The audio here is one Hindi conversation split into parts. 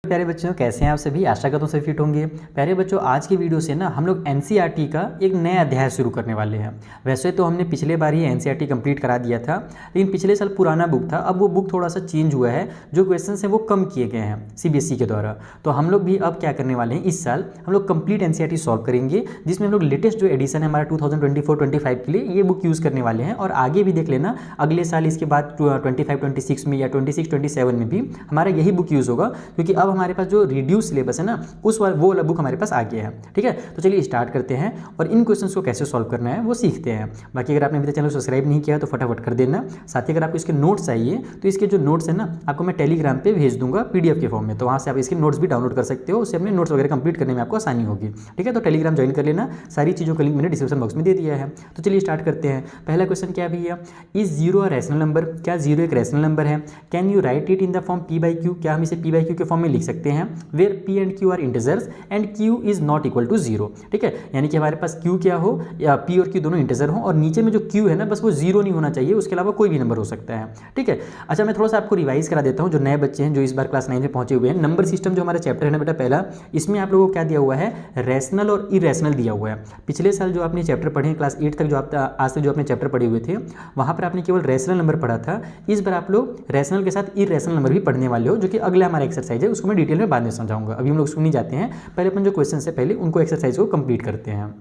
प्यारे बच्चों, कैसे हैं आप सभी। आशा करता हूँ सभी फिट होंगे। प्यारे बच्चों, आज की वीडियो से ना हम लोग एनसीईआरटी का एक नया अध्याय शुरू करने वाले हैं। वैसे तो हमने पिछले बार ही एनसीईआरटी कंप्लीट करा दिया था, लेकिन पिछले साल पुराना बुक था, अब वो बुक थोड़ा सा चेंज हुआ है। जो क्वेश्चन हैं वो कम किए गए हैं सीबीएसई के द्वारा। तो हम लोग भी अब क्या करने वाले हैं, इस साल हम लोग कंप्लीट एनसीईआरटी सॉल्व करेंगे, जिसमें हम लोग लेटेस्ट जो एडिशन है हमारा 2024-25 के लिए ये बुक यूज़ करने वाले हैं। और आगे भी देख लेना, अगले साल इसके बाद 25-26 में या 26-27 में भी हमारा यही बुक यूज़ होगा, क्योंकि अब हमारे पास जो रिड्यूस सिलेबस है ना, वो वाला बुक हमारे पास आ गया है। ठीक है, तो चलिए स्टार्ट करते हैं और इन क्वेश्चंस को कैसे सॉल्व करना है वो सीखते हैं। बाकी अगर आपने अभी तक चैनल सब्सक्राइब नहीं किया है तो फटाफट कर देना। साथ ही अगर आपको इसके नोट्स चाहिए तो इसके जो नोट्स है ना, आपको मैं टेलीग्राम पे भेज दूंगा पीडीएफ के फॉर्म में, तो वहाँ से आप इसके नोट्स भी डाउनलोड कर सकते हो। उससे अपने नोट्स वगैरह कंप्लीट करने में आपको आसानी होगी। ठीक है, तो टेलीग्राम ज्वाइन कर लेना। सारी चीज़ों का लिंक मैंने डिस्क्रिप्शन बॉक्स में दे दिया है। तो चलिए स्टार्ट करते हैं। पहला क्वेश्चन क्या है भैया, is zero a rational number? क्या जीरो एक रैशनल नंबर है? Can you write it in the form P by Q? क्या हम इसे पी बाई क्यू के फॉर्म में लिख सकते हैं? Where P and Q are integers and Q is not equal to zero. ठीक है, यानी कि हमारे पास क्यू क्या हो, या पी और क्यू दोनों इंटीजर हो, और नीचे में जो क्यू है ना, बस वो जीरो नहीं होना चाहिए, उसके अलावा कोई भी नंबर हो सकता है। ठीक है, अच्छा मैं थोड़ा सा आपको रिवाइज करा देता हूँ, जो नए बच्चे हैं जो इस बार क्लास 9 में पहुंचे हुए हैं। नंबर सिस्टम जो हमारा चैप्टर है ना बेटा पहला, इसमें आप लोगों को क्या दिया हुआ है, रैशनल और इरेशनल दिया हुआ है। पिछले साल जो आपने चैप्टर पढ़े क्लास 8 तक, जो आप आज तक जो आपने चैप्टर पढ़े हुए थे, वहाँ पर आपने केवल रैशनल नंबर पढ़ा था। इस बार आप लोग रैशनल के साथ इरेशनल नंबर भी पढ़ने वाले हो, जो कि अगला हमारा एक्सरसाइज है, उसको मैं डिटेल में बाद में समझाऊंगा। अभी हम लोग सुनी जाते हैं, पहले अपन जो क्वेश्चन है पहले उनको एक्सरसाइज को कंप्लीट करते हैं।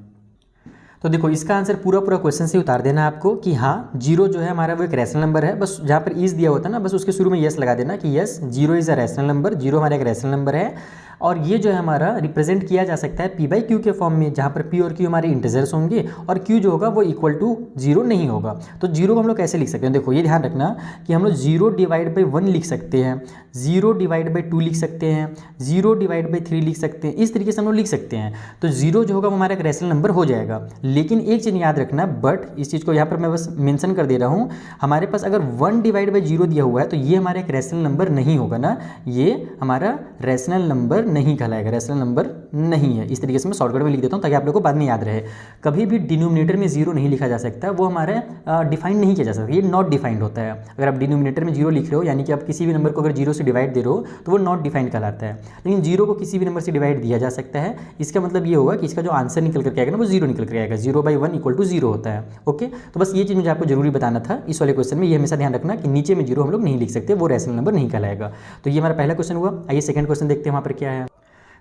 तो देखो, इसका आंसर पूरा क्वेश्चन से उतार देना आपको कि हाँ, जीरो जो है हमारा वो एक रैशनल नंबर है। बस जहाँ पर इज दिया होता है ना, बस उसके शुरू में यस लगा देना कि yes zero is a rational number. Zero हमारा एक रैशनल नंबर है, और ये जो है हमारा रिप्रेजेंट किया जा सकता है पी बाई क्यू के फॉर्म में, जहाँ पर पी और क्यू हमारे इंटीजर्स होंगे और क्यू जो होगा वो इक्वल टू जीरो नहीं होगा। तो जीरो को हम लोग कैसे लिख सकते हैं, देखो ये ध्यान रखना कि हम लोग जीरो डिवाइड बाई 1 लिख सकते हैं, जीरो डिवाइड बाई 2 लिख सकते हैं, जीरो डिवाइड बाई 3 लिख सकते हैं। इस तरीके से हम लोग लिख सकते हैं। तो जीरो जो होगा वो हमारा एक रैशनल नंबर हो जाएगा। लेकिन एक चीज़ याद रखना, बट इस चीज़ को यहाँ पर मैं बस मेंशन कर दे रहा हूँ, हमारे पास अगर 1 डिवाइड बाई 0 दिया हुआ है तो ये हमारा एक रैशनल नंबर नहीं होगा ना, ये हमारा रैशनल नंबर नहीं कहलाएगा, नंबर नहीं है। इस तरीके से मैं शॉर्टकट में लिख देता हूं ताकि आप लोगों को बाद में याद रहे। कभी भी डिनोमिनेटर में जीरो नहीं लिखा जा सकता, वो हमारा डिफाइंड नहीं किया जा सकता, ये नॉट डिफाइंड होता है। अगर आप डिनोमिनेटर में जीरो लिख रहे हो, यानी कि आप किसी भी नंबर को अगर जीरो से डिवाइड दे रहे हो तो वो नॉट डिफाइंड कहलाता है। लेकिन जीरो को किसी भी नंबर से डिवाइड दिया जा सकता है। इसका मतलब ये होगा कि इसका जो आंसर निकल करके आएगा ना, वो जीरो निकल कर आएगा। 0/1 इक्वल टू जीरो होता है। ओके, तो बस ये चीज़ मुझे आपको जरूरी बताना था इस वाले क्वेश्चन में। ये हमेशा ध्यान रखना कि नीचे में जीरो हम लोग नहीं लिख सकते, वो रैशनल नंबर नहीं कहलाएगा। तो ये हमारा पहला क्वेश्चन हुआ। आइए सेकंड क्वेश्चन देखते हैं वहाँ पर क्या है।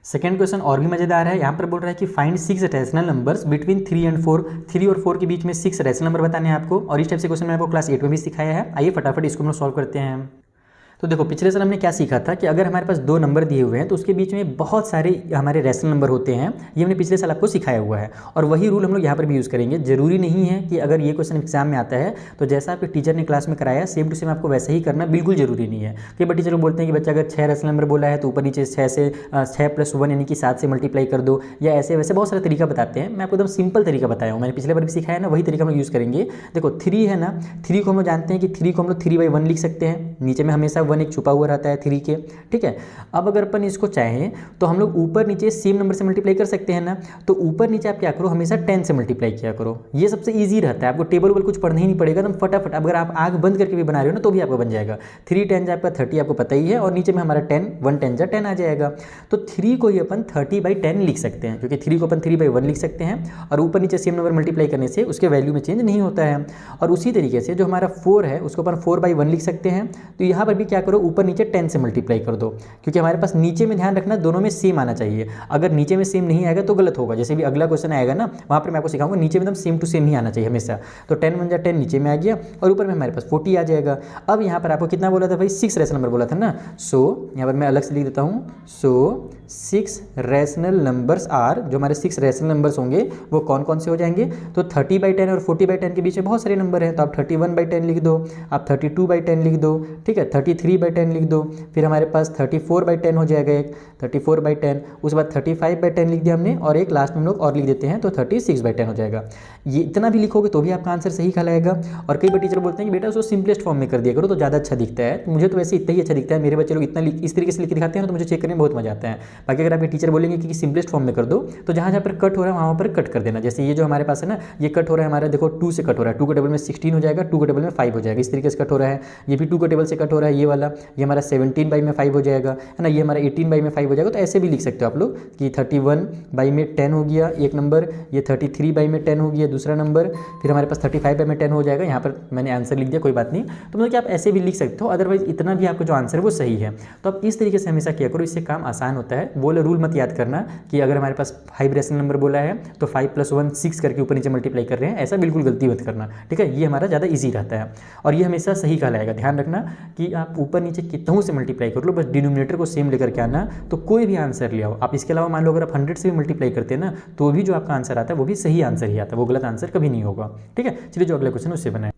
सेकेंड क्वेश्चन और भी मजेदार है। यहाँ पर बोल रहा है कि find 6 rational numbers between 3 and 4। 3 और 4 के बीच में 6 रैशनल नंबर बताने हैं आपको, और इस टाइप से क्वेश्चन मैंने आपको क्लास 8 में भी सिखाया है। आइए फटाफट इसको हम लोग सॉल्व करते हैं। तो देखो, पिछले साल हमने क्या सीखा था कि अगर हमारे पास 2 नंबर दिए हुए हैं तो उसके बीच में बहुत सारे हमारे रैशनल नंबर होते हैं। ये हमने पिछले साल आपको सिखाया हुआ है, और वही रूल हम लोग यहाँ पर भी यूज़ करेंगे। जरूरी नहीं है कि अगर ये क्वेश्चन एग्जाम में आता है तो जैसा आपके टीचर ने क्लास में कराया सेम टू सेम आपको वैसे ही करना, बिल्कुल जरूरी नहीं है। कई बार टीचर बोलते हैं कि बच्चा अगर 6 रैशनल नंबर बोला है तो ऊपर नीचे 6 + 1 यानी कि 7 से मल्टीप्लाई कर दो, या ऐसे वैसे बहुत सारे तरीका बताते हैं। मैं आपको एकदम सिंपल तरीका बताया हूँ, मैंने पिछले बार भी सिखाया ना, वही तरीका हम लोग यूज़ करेंगे। देखो 3 है ना, 3 को हम लोग जानते हैं कि 3 को हम लोग 3/1 लिख सकते हैं। नीचे में हमेशा 1 एक छुपा हुआ रहता है 3 के। ठीक है, अब अगर अपन इसको चाहें तो हम लोग ऊपर नीचे सेम नंबर से मल्टीप्लाई कर सकते हैं ना। तो ऊपर नीचे आप क्या करो, हमेशा 10 से मल्टीप्लाई किया करो। ये सबसे इजी रहता है, आपको टेबल वल कुछ पढ़ना ही नहीं पड़ेगा, एकदम फटाफट। अगर आप आग बंद करके भी बना रहे हो ना तो भी आपको बन जाएगा। 3 10 आपका 30 आपको पता ही है, और नीचे में हमारा 10 1 10 जा 10 आ जाएगा। तो 3 को ही अपन 30/10 लिख सकते हैं, क्योंकि 3 को अपन 3/1 लिख सकते हैं, और ऊपर नीचे सेम नंबर मल्टीप्लाई करने से उसके वैल्यू में चेंज नहीं होता है। और उसी तरीके से जो हमारा 4 है उसको अपन 4/1 लिख सकते हैं। तो यहाँ पर भी क्या करो, ऊपर नीचे 10 से मल्टीप्लाई कर दो, क्योंकि हमारे पास नीचे में ध्यान रखना दोनों में सेम आना चाहिए। अगर नीचे में सेम नहीं आएगा तो गलत होगा। जैसे भी अगला क्वेश्चन आएगा ना, वहाँ पर मैं आपको सिखाऊंगा नीचे में एकदम सेम टू सेम ही आना चाहिए हमेशा। तो 10 1 जा 10 नीचे में आ गया, और ऊपर में हमारे पास 40 आ जाएगा। अब यहाँ पर आपको कितना बोला था भाई, 6 रैशनल नंबर बोला था ना। सो यहाँ पर मैं अलग से लिख देता हूँ। सो 6 रैशनल नंबर्स आर, जो हमारे 6 रैशनल नंबर्स होंगे वो कौन कौन से हो जाएंगे। तो 30/10 और 40/10 के बीच में बहुत सारे नंबर हैं, तो आप 31/10 लिख दो, आप 32/10 लिख दो, ठीक है, 33/10 लिख दो। फिर हमारे पास 34/10 हो जाएगा एक, 34/10। उसके बाद 35/10 लिख दिया हमने, और एक लास्ट में हम लोग और लिख देते हैं तो 36/10 हो जाएगा। ये इतना भी लिखोगे तो भी आपका आंसर सही कहलाएगा। और कई बार टीचर बोलते हैं कि बेटा उसको सिंपलेस्ट फॉर्म में कर दिया करो तो ज़्यादा अच्छा दिखता है। तो मुझे तो वैसे इतना ही अच्छा दिखता है, मेरे बच्चे लोग इतना इस तरीके से लिख के दिखाते हैं तो मुझे चेक करने में बहुत मजा आता है। बाकी अगर आपके टीचर बोलेंगे कि सिंपलेस्ट फॉर्म में कर दो, तो जहाँ जहाँ पर कट हो रहा है वहाँ पर कट कर देना। जैसे ये जो हमारे पास है ना, ये कट हो रहा है हमारा, देखो 2 से कट हो रहा है, 2 के टेबल में 16 हो जाएगा, 2 के टेबल में 5 हो जाएगा। इस तरीके से कट हो रहा है। ये भी 2 के टेबल से कट हो रहा है, ये वाला, ये हमारा 17 बाई में 5 हो जाएगा, है ना, ये हमारा 18 बाई में 5 हो जाएगा। तो ऐसे भी लिख सकते हो आप लोग कि 31 बाई में 10 हो गया एक नंबर, ये 33 बाई में 10 हो गया दूसरा नंबर, फिर हमारे पास 35 बाई में 10 हो जाएगा। यहाँ पर मैंने आंसर लिख दिया, कोई बात नहीं। तो मतलब कि आप ऐसे भी लिख सकते हो, अदरवाइज इतना भी आपका जो आंसर है वो सही है। तो आप इस तरीके से हमेशा किया करो, इससे काम आसान होता है। बोले रूल मत याद करना कि अगर हमारे पास 5 रेशनल नंबर बोला है तो 5 + 1 6 करके ऊपर नीचे मल्टीप्लाई कर रहे हैं, ऐसा बिल्कुल गलती मत करना, ठीक है। ये हमारा ज़्यादा ईजी रहता है और ये हमेशा सही कहलाएगा। ध्यान रखना कि आप ऊपर नीचे कितनों से मल्टीप्लाई कर लो, बस डिनोमिनेटर को सेम लेकर के आना, तो कोई भी आंसर ले आओ आप। इसके अलावा मान लो अगर आप 100 से भी मल्टीप्लाई करते हैं ना, तो भी जो आपका आंसर आता है वो भी सही आंसर ही आता है, वो गलत आंसर कभी नहीं होगा, ठीक है। चलिए जो अगला क्वेश्चन उससे बनाए।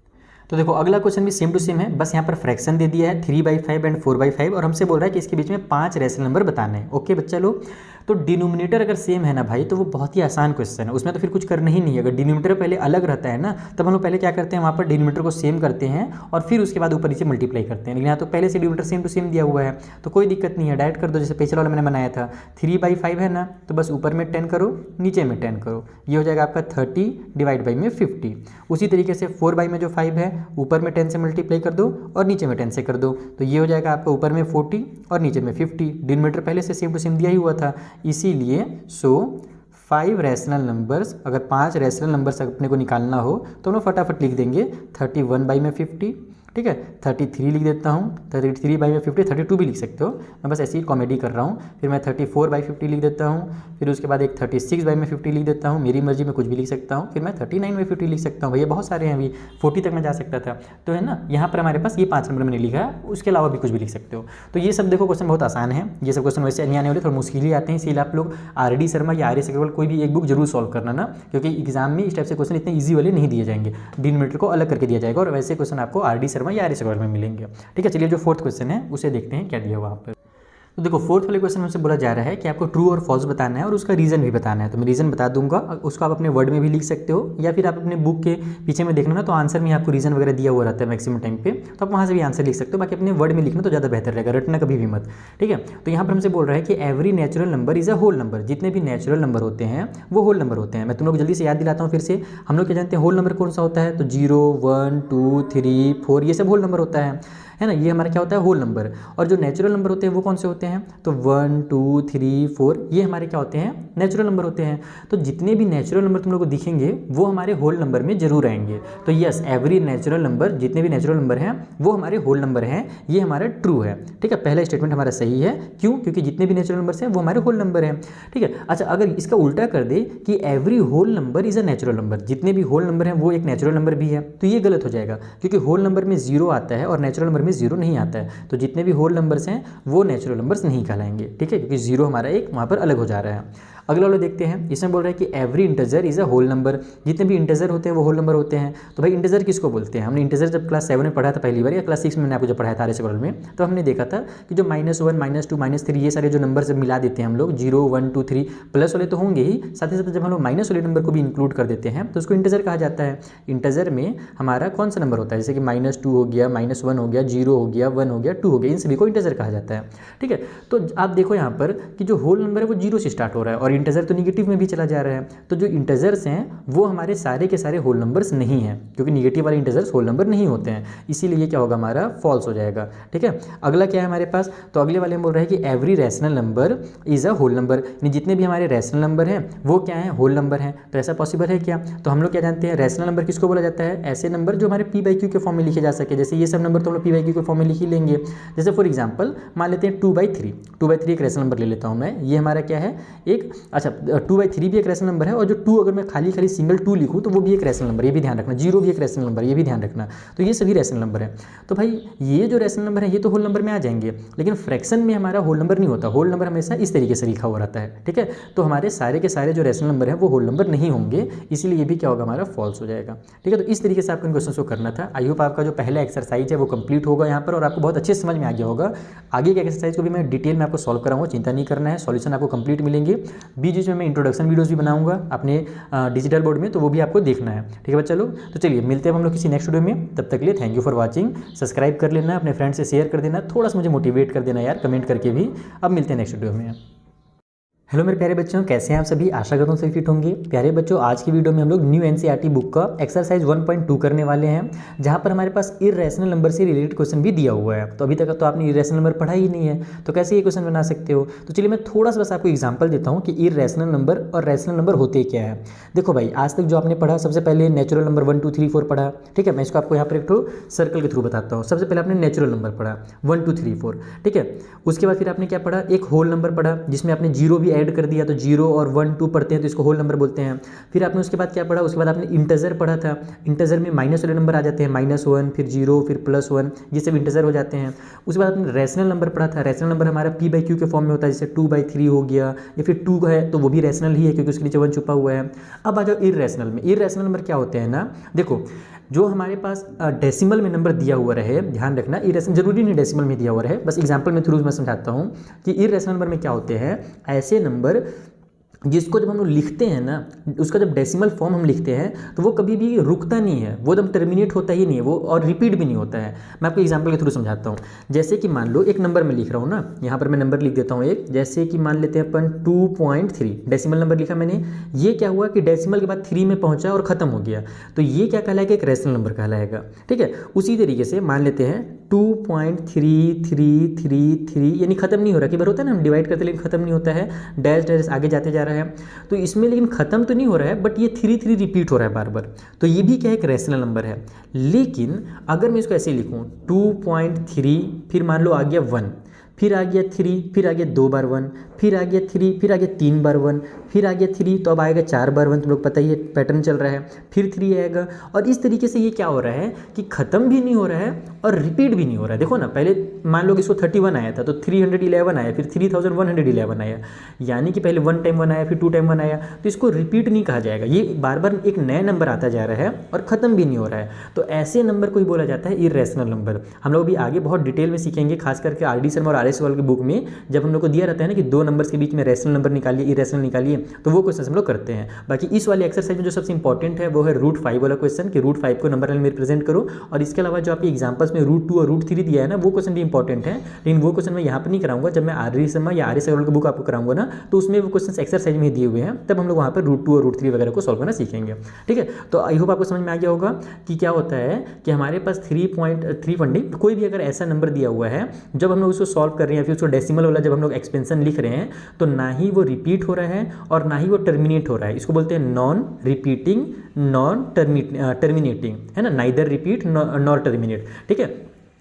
तो देखो अगला क्वेश्चन भी सेम टू सेम है, बस यहाँ पर फ्रैक्शन दे दिया है 3/5 एंड 4/5 और हमसे बोल रहा है कि इसके बीच में 5 रेशनल नंबर बताने हैं। ओके बच्चा लोग, तो डिनोमिनेटर अगर सेम है ना भाई, तो वो बहुत ही आसान क्वेश्चन है, उसमें तो फिर कुछ करना ही नहीं है। अगर डिनोमिनेटर पहले अलग रहता है ना, तब हम लोग पहले क्या करते हैं, वहाँ पर डिनोमिनेटर को सेम करते हैं और फिर उसके बाद ऊपर नीचे मल्टीप्लाई करते हैं। लेकिन यहाँ तो पहले से डिनोमिनेटर सेम टू सेम दिया हुआ है, तो कोई दिक्कत नहीं है, डायरेक्ट कर दो। जैसे पिछले वाला मैंने बनाया था 3/5 है ना, तो बस ऊपर में 10 करो, नीचे में 10 करो, ये हो जाएगा आपका 30 डिवाइड बाई में 50। उसी तरीके से 4/5 में जो 5 है, ऊपर में 10 से मल्टीप्लाई कर दो और नीचे में 10 से कर दो, तो ये हो जाएगा आपका ऊपर में 40 और नीचे में 50। डिनोमिनेटर पहले से सेम टू सेम दिया ही हुआ था, इसीलिए 5 रैशनल नंबर्स, अगर 5 रैशनल नंबर्स अपने को निकालना हो तो हम लोग फटाफट लिख देंगे 31 में 50, ठीक है। 33 लिख देता हूँ, 33 में 50, 32 भी लिख सकते हो, मैं बस ऐसी कॉमेडी कर रहा हूँ। फिर मैं 34/50 लिख देता हूँ, फिर उसके बाद एक 36 में 50 लिख देता हूँ, मेरी मर्जी में कुछ भी लिख सकता हूँ। फिर मैं 39 में 50 लिख सकता हूँ, भैया बहुत सारे हैं, अभी 40 तक मैं जा सकता था, तो है ना। यहाँ पर हमारे पास ये 5 नंबर मैंने लिखा है, उसके अलावा भी कुछ भी लिख सकते हो। तो ये सब देखो क्वेश्चन बहुत आसान है, ये सब क्वेश्चन वैसे नहीं आने वाले, थोड़ा मुश्किल ही आते हैं, इसीलिए आप लोग RD शर्मा या RS अग्रवाल कोई भी एक बुक जरूर सॉल्व करना ना, क्योंकि एग्जाम में इस टाइप से क्वेश्चन इतने ईजी वाले नहीं दिए जाएंगे, डिनोमिनेटर को अलग करके दिया जाएगा और वैसे क्वेश्चन आपको RD शर्मा या RS अग्रवाल में मिलेंगे, ठीक है। चलिए जो फोर्थ क्वेश्चन है उसे देखते हैं क्या दिया वहाँ पर। तो देखो फोर्थ वाले क्वेश्चन में से बोला जा रहा है कि आपको ट्रू और फॉल्स बताना है और उसका रीज़न भी बताना है। तो मैं रीज़न बता दूंगा, उसको आप अपने वर्ड में भी लिख सकते हो या फिर आप अपने बुक के पीछे में देखना ना, तो आंसर में आपको रीज़न वगैरह दिया हुआ रहता है मैक्सिमम टाइम पे, तो आप वहाँ से भी आंसर लिख सकते हो। बाकी अपने वर्ड में लिखना तो ज़्यादा बेहतर रहेगा, रटना कभी भी मत, ठीक है। तो यहाँ पर हमसे बोल रहा है कि every natural number is a whole number, जितने भी नेचुरल नंबर होते हैं वो होल नंबर होते हैं। मैं तुम लोग जल्दी से याद दिलाता हूँ फिर से, हम लोग क्या जानते हैं होल नंबर कौन सा होता है, तो 0 1 2 3 4 ये सब होल नंबर होता है ना, ये हमारा क्या होता है होल नंबर। और जो नेचुरल नंबर होते हैं वो कौन से होते हैं, तो 1 2 3 4 ये हमारे क्या होते हैं नेचुरल नंबर होते हैं। तो जितने भी नेचुरल नंबर तुम लोग को दिखेंगे वो हमारे होल नंबर में जरूर आएंगे। तो यस, एवरी नेचुरल नंबर, जितने भी नेचुरल नंबर हैं वो हमारे होल नंबर हैं, ये हमारा ट्रू है, ठीक है। पहला स्टेटमेंट हमारा सही है, क्यों, क्योंकि जितने भी नेचुरल नंबर्स हैं वो हमारे होल नंबर हैं, ठीक है। अच्छा, अगर इसका उल्टा कर दे कि every whole number is a natural number, जितने भी होल नंबर हैं वो एक नेचुरल नंबर भी है, तो ये गलत हो जाएगा, क्योंकि होल नंबर में 0 आता है और नेचुरल नंबर में 0 नहीं आता है। तो जितने भी होल नंबर्स हैं वो नेचुरल नंबर्स नहीं कहलाएंगे, ठीक है, क्योंकि 0 हमारा एक वहाँ पर अलग हो जा रहा है। अगला वाला देखते हैं, इसमें बोल रहा है कि every integer is a whole number, जितने भी इंटीजर होते हैं वो होल नंबर होते हैं। तो भाई इंटीजर किसको बोलते हैं, हमने इंटीजर जब क्लास 7 में पढ़ा था पहली बार, या क्लास 6 में मैंने आपको जब पढ़ाया था RS अग्रवाल में, तो हमने देखा था कि जो -1 -2 -3 ये सारे जो नंबर जब मिला देते हैं हम लोग, 0 1 2 3 प्लस वाले तो होंगे ही, साथ ही साथ जब हम लोग माइनस वाले नंबर को भी इंक्लूड कर देते हैं तो उसको इंटीजर कहा जाता है। इंटीजर में हमारा कौन सा नंबर होता है, जैसे कि -2 हो गया, -1 हो गया, 0 हो गया, 1 हो गया, 2 हो गया, इन सभी को इंटीजर कहा जाता है, ठीक है। तो आप देखो यहाँ पर कि जो होल नंबर है वो 0 से स्टार्ट हो रहा है और इंटीजर तो निगेटिव में भी चला जा रहा है। तो जो इंटीजर्स हैं वो हमारे सारे के सारे होल नंबर्स नहीं हैं, क्योंकि निगेटिव वाले इंटीजर्स होल नंबर नहीं होते हैं, इसीलिए क्या होगा हमारा फॉल्स हो जाएगा, ठीक है। अगला क्या है हमारे पास, तो अगले वाले में बोल रहे हैं कि every rational number is a whole number, यानी जितने भी हमारे रैशनल नंबर हैं वो क्या है होल नंबर हैं। तो ऐसा पॉसिबल है क्या, तो हम लोग क्या जानते हैं रैशनल नंबर किसको बोला जाता है, ऐसे नंबर जो हमारे P/Q के फॉर्म में लिखे जा सके। जैसे ये सब नंबर तो हम लोग P/Q के फॉर्म में लिख ही लेंगे। जैसे फॉर एग्जाम्पल मान लेते हैं 2/3 एक रैशनल नंबर ले लेता हूँ मैं, ये हमारा क्या है एक, अच्छा 2/3 भी एक रैशनल नंबर है, और जो 2 अगर मैं खाली सिंगल 2 लिखूँ तो वो भी एक रैशनल नंबर, ये भी ध्यान रखना। 0 भी एक रैशनल नंबर, ये भी ध्यान रखना। तो ये सभी रैशनल नंबर है। तो भाई ये जो रैशनल नंबर है ये तो होल नंबर में आ जाएंगे, लेकिन फ्रैक्शन में हमारा होल नंबर नहीं होता, होल नंबर हमेशा इस तरीके से लिखा हुआ रहता है, ठीक है। तो हमारे सारे के सारे जो रैशनल नंबर है वो होल नंबर नहीं होंगे, इसीलिए ये भी क्या होगा हमारा फॉल्स हो जाएगा, ठीक है। तो इस तरीके से आपको इन क्वेश्चन को करना था। आई होप आपका जो पहला एक्सरसाइज है वो कंप्लीट होगा यहाँ पर और आपको बहुत अच्छे समझ में आ गया होगा। आगे के एक्सरसाइज को भी मैं डिटेल में आपको सॉल्व कराऊंगा, चिंता नहीं करना है, सॉल्यूशन आपको कंप्लीट मिलेंगे। बीच में मैं इंट्रोडक्शन वीडियोस भी बनाऊंगा अपने डिजिटल बोर्ड में, तो वो भी आपको देखना है, ठीक है बच्चा लोग। तो चलिए मिलते हैं हम लोग किसी नेक्स्ट वीडियो में, तब तक के लिए thank you for watching. Subscribe कर लेना, अपने फ्रेंड से शेयर कर देना, थोड़ा सा मुझे मोटिवेट कर देना यार कमेंट करके भी। अब मिलते हैं नेक्स्ट वीडियो में। हेलो मेरे प्यारे बच्चों, कैसे हैं आप सभी। आशा करता हूँ सभी फिट होंगे। प्यारे बच्चों, आज की वीडियो में हम लोग न्यू एनसीईआरटी बुक का एक्सरसाइज 1.2 करने वाले हैं, जहां पर हमारे पास इर्रेशनल नंबर से रिलेटेड क्वेश्चन भी दिया हुआ है। तो अभी तक तो आपने इर्रेशनल नंबर पढ़ा ही नहीं है, तो कैसे ये क्वेश्चन बना सकते हो। तो चलिए मैं थोड़ा सा बस आपको एग्जाम्पल देता हूँ कि इर्रेशनल नंबर और रैशनल नंबर होते क्या है। देखो भाई, आज तक जो आपने पढ़ा, सबसे पहले नेचुरल नंबर 1 2 3 4 पढ़ा। ठीक है, मैं इसको आपको यहाँ पर एक सर्कल के थ्रू बताता हूँ। सबसे पहले आपने नेचुरल नंबर पढ़ा 1 2 3 4। ठीक है, उसके बाद फिर आपने क्या पढ़ा, एक होल नंबर पढ़ा जिसमें आपने जीरो भी ऐड कर दिया, तो 0 और 1 2 पढ़ते हैं तो इसको होल नंबर बोलते हैं। फिर आपने उसके बाद क्या पढ़ा, उसके बाद आपने इंटजर पढ़ा था। इंटजर में माइनस वाले नंबर आ जाते हैं, -1 फिर 0 फिर +1, ये सब इंटजर हो जाते हैं। उसके बाद आपने रैशनल नंबर पढ़ा था। रैशनल नंबर हमारा p/q के फॉर्म में होता है, जैसे 2/3 हो गया, या फिर 2 है तो वो भी रैशनल ही है क्योंकि उसके नीचे 1 छुपा हुआ है। अब आ जाओ इर्रेशनल में। इर्रेशनल नंबर क्या होते हैं ना, देखो जो हमारे पास डेसिमल में नंबर दिया हुआ रहे, ध्यान रखना, इर्रेशनल जरूरी नहीं डेसिमल में दिया हुआ रहे, बस एग्जांपल में थ्रू मैं समझाता हूँ कि इर्रेशनल नंबर में क्या होते हैं। ऐसे नंबर जिसको जब हम लोग लिखते हैं ना, उसका जब डेसिमल फॉर्म हम लिखते हैं तो वो कभी भी रुकता नहीं है, वो एकदम टर्मिनेट होता ही नहीं है वो, और रिपीट भी नहीं होता है। मैं आपको एग्जांपल के थ्रू समझाता हूँ। जैसे कि मान लो एक नंबर में लिख रहा हूँ ना, यहाँ पर मैं नंबर लिख देता हूँ एक, जैसे कि मान लेते हैं अपन 2.3 डेसिमल नंबर लिखा मैंने। ये क्या हुआ कि डेसिमल के बाद 3 में पहुँचा और ख़त्म हो गया, तो ये क्या कहलाएगा, एक रैशनल नंबर कहलाएगा। ठीक है, उसी तरीके से मान लेते हैं 2.3333, यानी खत्म नहीं हो रहा। कि बार होता है ना, हम डिवाइड करते लेकिन खत्म नहीं होता है, डैश डैश आगे जाते जा रहा है, तो इसमें लेकिन खत्म तो नहीं हो रहा है, बट ये 3 रिपीट हो रहा है बार बार, तो ये भी क्या है, एक रैशनल नंबर है। लेकिन अगर मैं इसको ऐसे लिखूं 2.3, फिर मान लो आ गया 1, फिर आ गया 3, फिर आ गया 2 बार 1, फिर आ गया 3, फिर आ गया 3 बार 1, फिर आ गया 3, तो अब आएगा 4 बार 1, तुम लोग पता ही है पैटर्न चल रहा है, फिर 3 आएगा। और इस तरीके से ये क्या हो रहा है कि ख़त्म भी नहीं हो रहा है और रिपीट भी नहीं हो रहा है। देखो ना, पहले मान लो कि इसको 31 आया था तो 311 आया, फिर 3111 आया, यानी कि पहले 1 टाइम 1 आया, फिर 2 टाइम 1 आया, तो इसको रिपीट नहीं कहा जाएगा। ये बार बार एक नया नंबर आता जा रहा है और ख़त्म भी नहीं हो रहा है, तो ऐसे नंबर को ही बोला जाता है इर्रेशनल नंबर। हम लोग भी आगे बहुत डिटेल में सीखेंगे, खास करके RD शर्मा और RS वाल की बुक में जब हम लोग को दिया रहता है ना कि दो नंबर्स के बीच में रैशनल नंबर निकालिए, इरेशनल निकालिए, तो वो क्वेश्चन हम लोग करते हैं। बाकी इस वाले एक्सरसाइज में जो सबसे इंपॉर्टेंट है वो है √5 वाला क्वेश्चन कि √5 को नंबर लाइन में रिप्रेजेंट करो। और इसके अलावा जो आपके एग्जांपल्स में √2 और √3 दिया है ना, वो क्वेश्चन भी इंपॉर्टेंट है, लेकिन वो क्वेश्चन मैं यहाँ पर नहीं कराऊंगा। जब मैं RD शर्मा या RS वाल की बुक आपको कराऊंगा ना, तो उसमें वो क्वेश्चन एक्सरसाइज में दिए हुए हैं, तब हम लोग वहाँ पर √2 और √3 वगैरह को सॉल्व करना सीखेंगे। ठीक है, तो आई होप आपको समझ में आ गया होगा कि क्या होता है कि हमारे पास 3.3 फंडिंग, कोई भी अगर ऐसा नंबर दिया हुआ है, जब हम लोग उसको सॉल्व कर रहे हैं, फिर उसको डेसिमल वाला जब हम लोग एक्सपेंशन लिख रहे हैं, तो ना ही वो रिपीट हो रहा है और ना ही वो टर्मिनेट हो रहा है। इसको बोलते हैं नॉन रिपीटिंग, नॉन टर्मिनेटिंग, है ना, नाइदर रिपीट नॉर टर्मिनेट। ठीक है,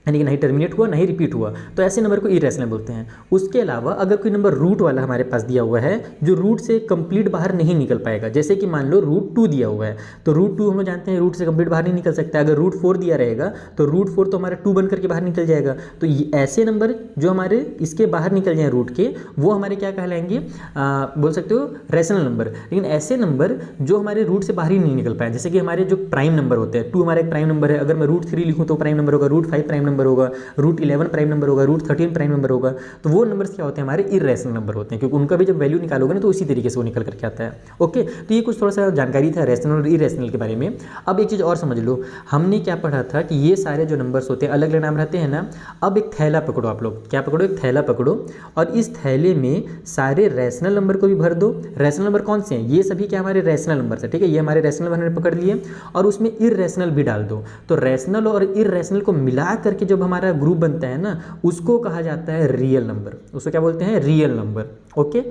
यानी कि नहीं टर्मिनेट हुआ नहीं रिपीट हुआ, तो ऐसे नंबर को इरेशनल बोलते हैं। उसके अलावा अगर कोई नंबर रूट वाला हमारे पास दिया हुआ है जो रूट से कंप्लीट बाहर नहीं निकल पाएगा, जैसे कि मान लो √2 दिया हुआ है, तो √2 हम लोग जानते हैं रूट से कंप्लीट बाहर नहीं निकल सकता। अगर √4 दिया रहेगा तो √4 तो हमारा 2 बन करके बाहर निकल जाएगा। तो ऐसे नंबर जो हमारे इसके बाहर निकल जाए रूट के, वो हमारे क्या कहलाएंगे, बोल सकते हो रैशनल नंबर। लेकिन ऐसे नंबर जो हमारे रूट से बाहर ही नहीं निकल पाए, जैसे कि हमारे जो प्राइम नंबर होते हैं, 2 हमारा एक प्राइम नंबर है, अगर मैं √3 लिखूँ तो प्राइम नंबर होगा, √5 प्राइम नंबर होगा, √11 प्राइम नंबर होगा, √13 प्राइम नंबर होगा, तो वो नंबर्स क्या होते हैं, हमारे इर्रेशनल नंबर होते हैं, क्योंकि उनका भी जब वैल्यू निकालोगे ना तो उसी तरीके से वो निकल करके आता है। ओके, तो ये कुछ थोड़ा सा जानकारी था रैशनल और इर्रेशनल के बारे में। अब एक चीज़ और समझ लो, हमने क्या पढ़ा था कि ये सारे जो नंबर्स होते हैं अलग अलग नाम रहते हैं ना। अब एक थैला पकड़ो, आप लोग क्या पकड़ो, एक थैला पकड़ो, और इस थैले में सारे रैशनल नंबर को भी भर दो। रैशनल नंबर कौन से हैं, ये सभी क्या हमारे रैशनल नंबर है। ठीक है, ये हमारे रैशनल नंबर पकड़ लिए, और उसमें इर्रेशनल भी डाल दो। तो रैशनल और इर्रेशनल को मिला करके जब हमारा ग्रुप बनता है ना, उसको कहा जाता है रियल नंबर। उसको क्या बोलते हैं, real number. Okay,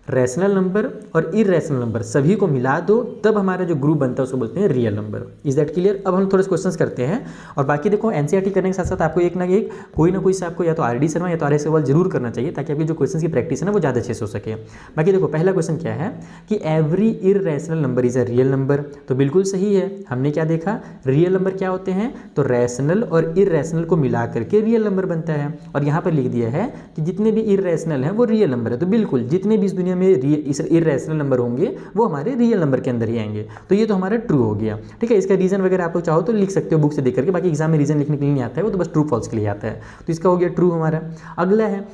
rational number और इर्रेशनल नंबर सभी को मिला दो, तब हमारा जो ग्रुप बनता है उसको बोलते हैं real number. Is that clear. अब हम थोड़े क्वेश्चंस करते हैं, और बाकी देखो एनसीईआरटी करने के साथ साथ आपको एक ना एक कोई ना कोई से आपको या तो RD शर्मा या तो RS सवाल जरूर करना चाहिए, ताकि आपकी जो क्वेश्चन की प्रैक्टिस है ना वो ज़्यादा अच्छे से हो सके। बाकी देखो पहला क्वेश्चन क्या है कि every irrational number is a real number, तो बिल्कुल सही है। हमने क्या देखा, रियल नंबर क्या होते हैं, तो रैशनल और इर्रेशनल को मिला करके रियल नंबर बनता है। और यहाँ पर लिख दिया है कि जितने भी इर्रेशनल हैं वो रियल नंबर है, तो बिल्कुल जितने भी इस दुनिया में इर्रेशनल नंबर होंगे वो हमारे रियल नंबर के अंदर ही आएंगे, तो ये तो हमारा ट्रू हो गया। ठीक है, इसका रीजन वगैरह आप लोग चाहो तो लिख सकते हो बुक से देख करके, बाकी एग्जाम में रीजन लिखने के लिए नहीं आता है, वो तो बस ट्रू फॉल्स के लिए आता है। तो इसका हो गया ट्रू हमारा। अगला है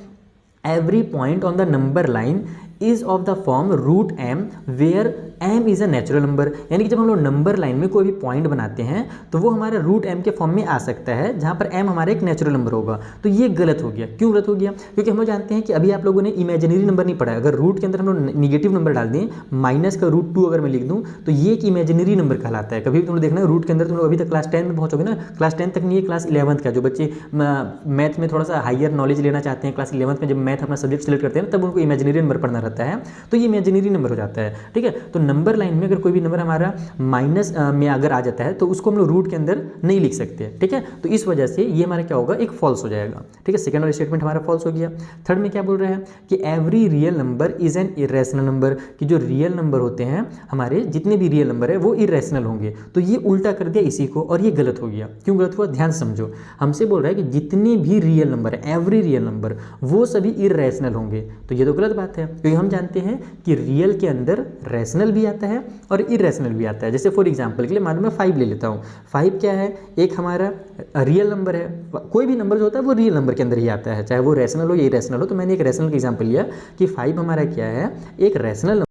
every point on the number line is of the form √m where m is a natural number, यानी कि जब हम लोग नंबर लाइन में कोई भी पॉइंट बनाते हैं तो वो हमारा रूट m के फॉर्म में आ सकता है, जहाँ पर m हमारा एक नेचुरल नंबर होगा। तो ये गलत हो गया। क्यों गलत हो गया? क्योंकि हम लोग जानते हैं कि अभी आप लोगों ने इमेजिनरी नंबर नहीं पढ़ा है। अगर रूट के अंदर हम लोग निगेटिव नंबर डाल दें, माइनस का √2 अगर मैं लिख दूँ तो ये एक इमेजिनरी नंबर कहलाता है। कभी भी तुम लोग देखना रूट के अंदर, तुम लोग अभी तक क्लास 10 में पहुँचोगे ना, क्लास 10 तक नहीं है, क्लास 11th का, जो बच्चे मैथ में थोड़ा सा हायर नॉलेज लेना चाहते हैं, क्लास 11th में जब मैथ अपना सब्जेक्ट सेलेक्ट करते हैं ना, तब उनको इमेजिनरी नंबर पढ़ना रहता है, तो ये इमेजिनरी नंबर हो जाता है। ठीक है, तो नंबर लाइन में अगर कोई भी नंबर हमारा माइनस में अगर आ जाता है तो उसको हम लोग रूट के अंदर नहीं लिख सकते। ठीक है, तो इस वजह से ये हमारा क्या होगा, एक फॉल्स हो जाएगा। ठीक है, सेकंड वाला स्टेटमेंट हमारा फॉल्स हो गया। थर्ड में क्या बोल रहे हैं कि every real number is an irrational number, कि जो रियल नंबर होते हैं हमारे, जितने भी रियल नंबर है वो इरेशनल होंगे। तो ये उल्टा कर दिया इसी को, और ये गलत हो गया। क्यों गलत हुआ, ध्यान से समझो। हमसे बोल रहा है कि जितने भी रियल नंबर है, एवरी रियल नंबर, वो सभी इरेशनल होंगे। तो ये तो गलत बात है, क्योंकि हम जानते हैं कि रियल के अंदर रैशनल भी आता है और इरेशनल भी आता है। जैसे फॉर एग्जांपल के लिए मान लो मैं 5 ले लेता हूँ। 5 क्या है, एक हमारा रियल नंबर है। कोई भी नंबर जो होता है वो रियल नंबर के अंदर ही आता है, चाहे वो रैशनल हो या इरेशनल हो। तो मैंने एक रैशनल का एग्जांपल लिया कि 5 हमारा क्या है, एक रैशनल